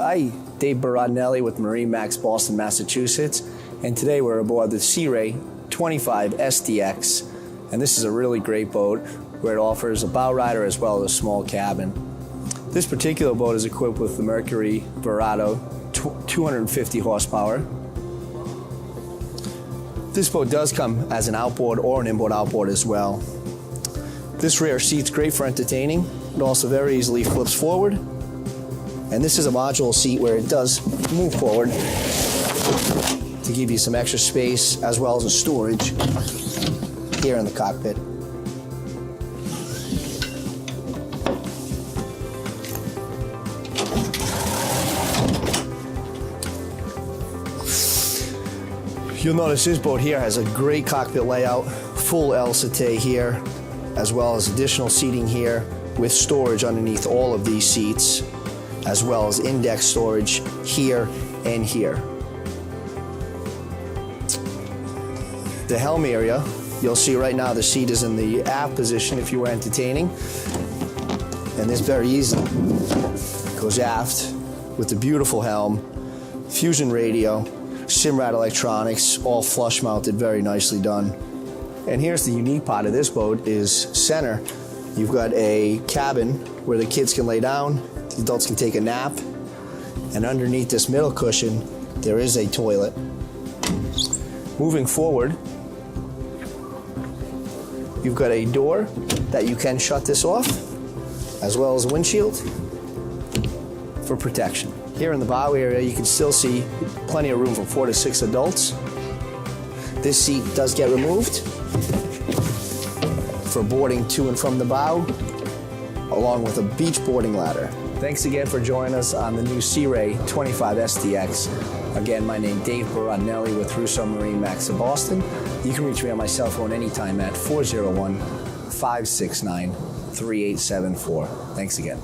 Hi, Dave Baronelli with MarineMax Boston, Massachusetts, and today we're aboard the Sea Ray 25 SDX, and this is a really great boat where it offers a bow rider as well as a small cabin. This particular boat is equipped with the Mercury Verado 250 horsepower. This boat does come as an outboard or an inboard outboard as well. This rear seat's great for entertaining. It also very easily flips forward. And this is a modular seat where it does move forward to give you some extra space as well as a storage here in the cockpit. You'll notice this boat here has a great cockpit layout, full El Sate here, as well as additional seating here with storage underneath all of these seats, as well as index storage here and here. The helm area, you'll see right now the seat is in the aft position if you were entertaining, and this very easily goes aft with the beautiful helm, fusion radio, Simrad electronics, all flush mounted, very nicely done. And here's the unique part of this boat is center. You've got a cabin where the kids can lay down, the adults can take a nap, and underneath this middle cushion, there is a toilet. Moving forward, you've got a door that you can shut this off, as well as a windshield for protection. Here in the bow area, you can still see plenty of room for 4 to 6 adults. This seat does get removed for boarding to and from the bow, along with a beach boarding ladder. Thanks again for joining us on the new Sea Ray 25 SDX. Again, my name is Dave Baronelli with Russo MarineMax of Boston. You can reach me on my cell phone anytime at 401-569-3874. Thanks again.